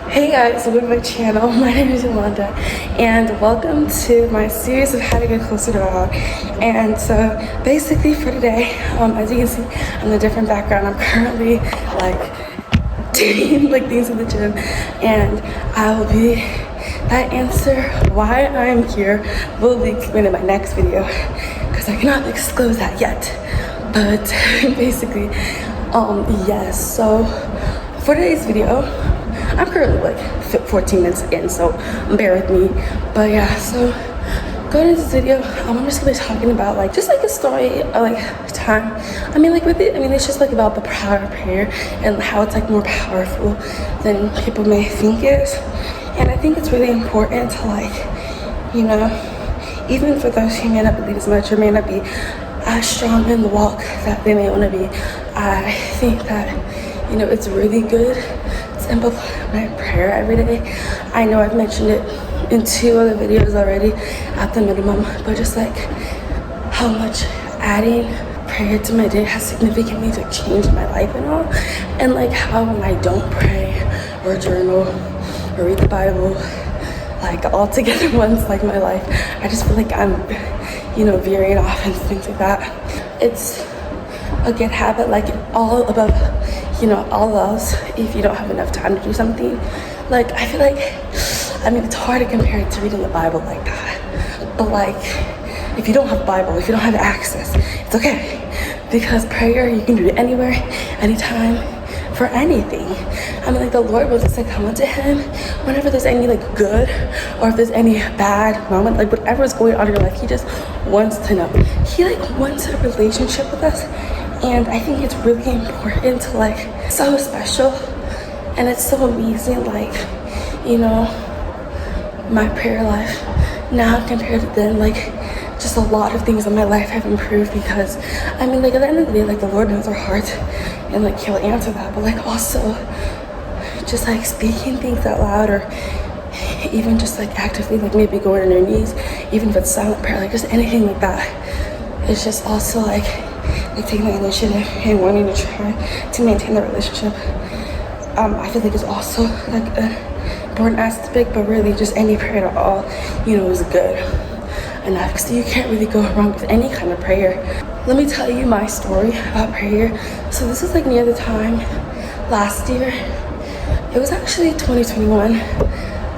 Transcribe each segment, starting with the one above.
Hey guys, welcome to my channel. My name is Yolanda and welcome to my series of how to get closer to God. And so basically for today, as you can see, I'm in a different background. I'm currently like doing like things in the gym, and that answer why I'm here will be explained in my next video because I cannot disclose that yet. But basically, yes, so for today's video, I'm currently like 14 minutes in, so bear with me. But yeah, so going into this video, I'm just gonna be talking about like just like a story of like time. It's just like about the power of prayer and how it's like more powerful than people may think it is. And I think it's really important to like, you know, even for those who may not believe as much or may not be as strong in the walk that they may want to be, I think that, you know, it's really good to implement my prayer every day. I know I've mentioned it in 2 other videos already at the minimum, but just like how much adding prayer to my day has significantly like changed my life and all. And like how when I don't pray or journal or read the Bible like all together once, like my life, I just feel like I'm, you know, veering off and things like that. It's a good habit, like all above, you know, all else. If you don't have enough time to do something, like I feel like, it's hard to compare it to reading the Bible like that, but like if you don't have Bible, if you don't have access, it's okay, because prayer, you can do it anywhere, anytime, for anything. Like the Lord wants us to come unto Him whenever there's any like good or if there's any bad moment, like whatever is going on in your life. He just wants to know. He like wants a relationship with us, and I think it's really important to like, so special, and it's so amazing, like, you know, my prayer life now compared to then, like just a lot of things in my life have improved because like at the end of the day, like the Lord knows our heart and like He'll answer that, but like also just like speaking things out loud, or even just like actively like maybe going on your knees, even if it's silent prayer, like just anything like that, it's just also like taking the initiative and wanting to try to maintain the relationship. I feel like it's also like an important aspect, but really just any prayer at all, you know, is good enough, because you can't really go wrong with any kind of prayer. Let me tell you my story about prayer. So this is like near the time last year. It was actually 2021.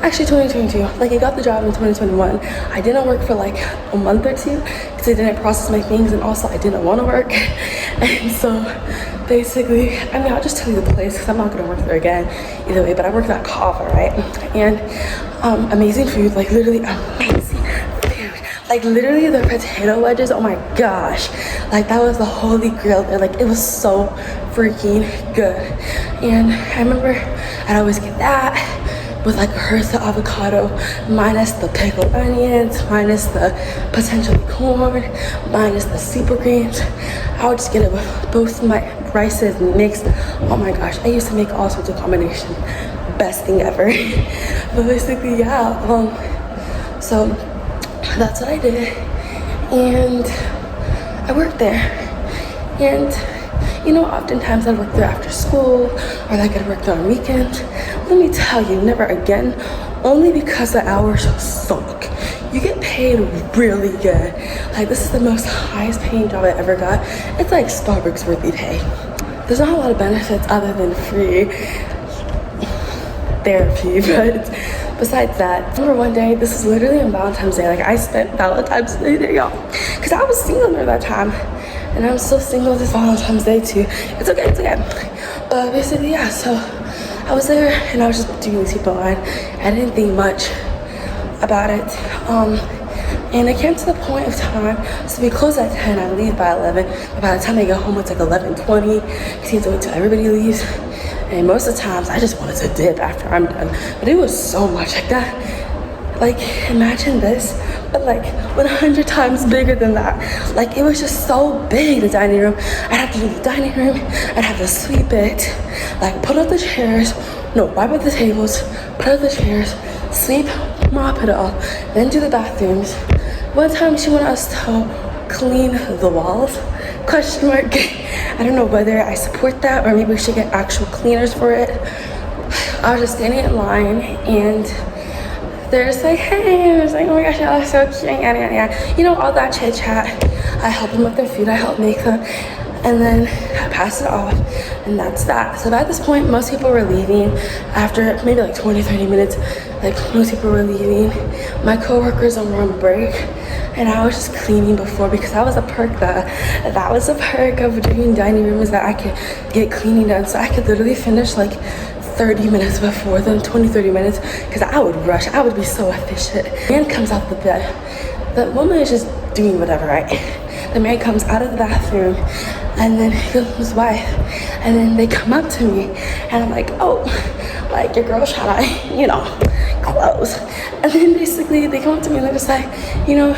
Actually 2022. Like I got the job in 2021. I didn't work for like a month or 2 because I didn't process my things, and also I didn't want to work. And so basically, I'll just tell you the place because I'm not gonna work there again either way, but I worked at Canva, right? And amazing food, like literally amazing food. Like literally the potato wedges, oh my gosh, like that was the holy grail there. Like it was so freaking good. And I remember I'd always get that with like a Hertha avocado, minus the pickled onions, minus the potentially corn, minus the super greens. I would just get it with both my rices mixed. Oh my gosh, I used to make all sorts of combinations. Best thing ever. But basically, yeah, so that's what I did, and I worked there. And you know, oftentimes I'd work there after school, or like I'd work there on weekends. Let me tell you, never again, only because the hours suck. You get paid really good. Like this is the most highest paying job I ever got. It's like Starbucks worthy pay. There's not a lot of benefits other than free therapy, but besides that, I remember one day, this is literally on Valentine's Day, like I spent Valentine's Day there, y'all, because I was single during that time. And I'm still single this Valentine's Day too. It's okay, it's okay. But basically, yeah, so I was there and I was just doing these people on. I didn't think much about it. And it came to the point of time, so we close at 10, I leave by 11. But by the time I get home, it's like 11:20, because you have to wait till everybody leaves. And most of the times, I just wanted to dip after I'm done. But it was so much like that. Like, imagine this, but like 100 times bigger than that. Like, it was just so big, the dining room. I'd have to do the dining room, I'd have to sweep it, like put up the chairs, wipe up the tables, put up the chairs, sweep, mop it all, then do the bathrooms. One time she wanted us to clean the walls, question mark. I don't know whether I support that or maybe we should get actual cleaners for it. I was just standing in line, and they're just like, hey, I was like, oh my gosh, y'all are so cute, yada, yada, yada. You know, all that chit chat. I help them with their food, I help make them, and then I pass it off, and that's that. So at this point, most people were leaving. After maybe like 20-30 minutes, like most people were leaving. My coworkers were on break, and I was just cleaning before, because that was a perk that was a perk of doing dining room, is that I could get cleaning done. So I could literally finish like 30 minutes before them, 20-30 minutes, because I would rush. I would be so efficient. Man comes out the bed. The woman is just doing whatever, right? The man comes out of the bathroom, and then his wife, and then they come up to me, and I'm like, oh, like your girl's trying to, you know, close. And then basically they come up to me and they're just like, you know,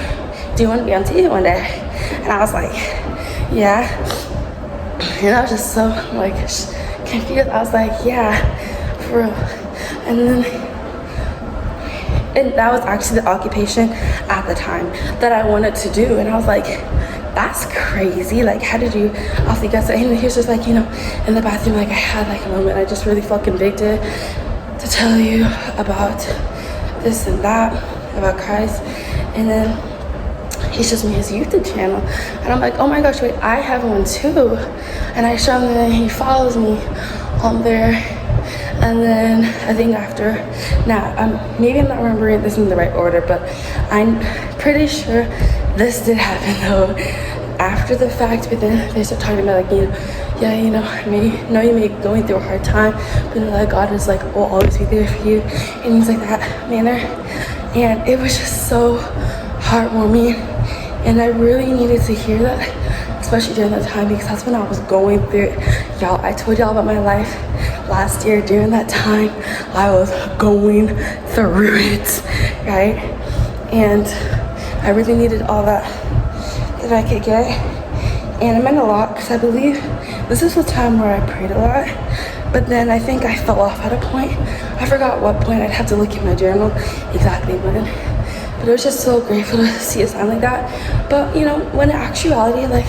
do you want to be on TV one day? And I was like, yeah. And I was just so like confused. I was like, yeah, for real. And that was actually the occupation at the time that I wanted to do. And I was like, that's crazy. Like, how did you off the guts? And he was just like, you know, in the bathroom, like I had like a moment. I just really felt convicted to tell you about this and that, about Christ. And then he shows me his YouTube channel, and I'm like, oh my gosh, wait, I have one too. And I show him, and he follows me on there. And then I think after, now maybe I'm not remembering this in the right order, but I'm pretty sure this did happen though after the fact. But then they start talking about like, you know, yeah, you know, you may be going through a hard time, but you know, like God is like, will always be there for you, and things like that manner. And it was just so heartwarming, and I really needed to hear that, especially during that time, because that's when I was going through it. Y'all, I told y'all about my life last year. During that time, I was going through it, right? And I really needed all that I could get. And it meant a lot, because I believe this is the time where I prayed a lot. But then I think I fell off at a point. I forgot what point. I'd have to look at my journal exactly when. But it was just so grateful to see a sign like that. But you know, when in actuality, like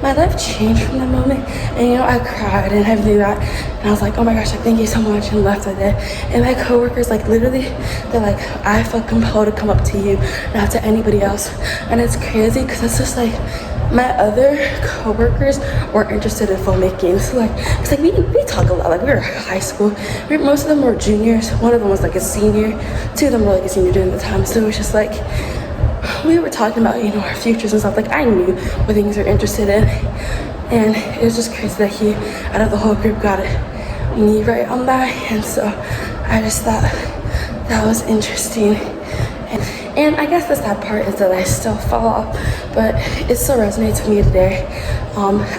my life changed from that moment. And you know, I cried and everything like that. And I was like, oh my gosh, like thank you so much, and left that day. And my coworkers, like literally, they're like, I felt compelled to come up to you, not to anybody else. And it's crazy, because it's just like, my other coworkers weren't interested in filmmaking. So like, it's like we talk a lot. Like we were high school. Most of them were juniors. One of them was like a senior. Two of them were like a senior during the time. So it was just like, we were talking about, you know, our futures and stuff. Like I knew what things we were interested in. And it was just crazy that he, out of the whole group, got me right on that. And so I just thought that was interesting. And I guess the sad part is that I still fall off, but it still resonates with me today.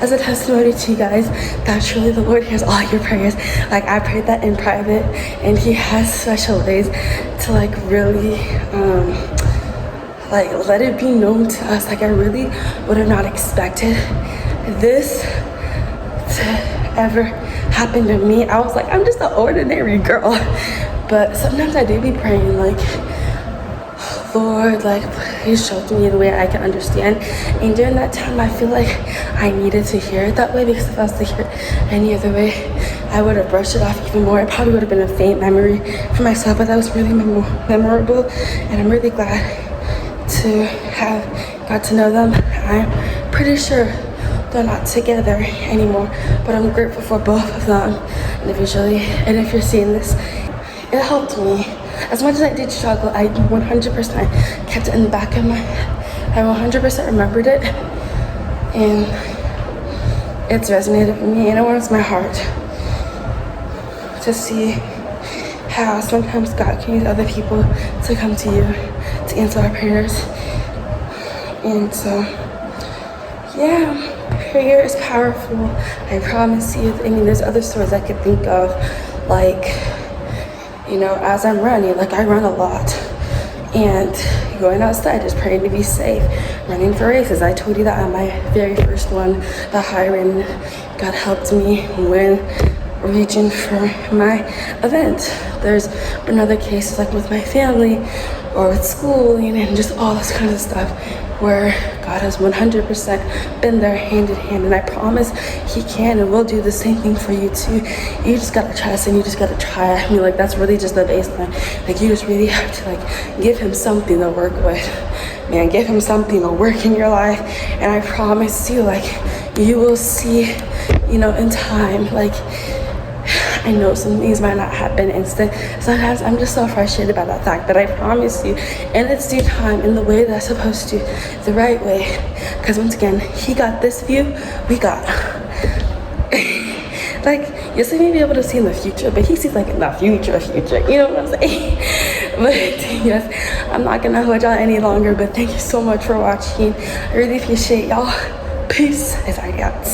As a testimony to you guys that truly the Lord hears all your prayers. Like I prayed that in private, and he has special ways to like really like let it be known to us. Like I really would have not expected this to ever happen to me. I was like, I'm just an ordinary girl. But sometimes I do be praying like, Lord, like please show me the way I can understand. And during that time, I feel like I needed to hear it that way, because if I was to hear it any other way, I would have brushed it off even more. It probably would have been a faint memory for myself, but that was really memorable. And I'm really glad to have got to know them. I'm pretty sure they're not together anymore, but I'm grateful for both of them individually. And if you're seeing this, it helped me. As much as I did struggle, I 100% kept it in the back of my head. I 100% remembered it, and it's resonated with me, and it warms my heart to see how sometimes God can use other people to come to you to answer our prayers. And so, yeah, prayer is powerful. I promise you. I mean, there's other stories I could think of, like, you know, as I'm running, like I run a lot, and going outside, just praying to be safe, running for races. I told you that on my very first one, the high ran, God helped me win region for my event. There's been other cases like with my family or with school and just all this kind of stuff where God has 100% been there hand in hand, and I promise he can and will do the same thing for you too. You just gotta trust and you just gotta try. I mean, like, that's really just the baseline. Like, you just really have to like give him something to work with. Man, give him something to work in your life, and I promise you, like, you will see, in time, like, I know some things might not happen instant. Sometimes I'm just so frustrated about that fact, but I promise you, in its due time, in the way that I'm supposed to, the right way. Because once again, he got this view, we got. Like, yes, I may be able to see in the future, but he sees like in the future. You know what I'm saying? But yes, I'm not gonna hold y'all any longer. But thank you so much for watching. I really appreciate y'all. Peace. As I got.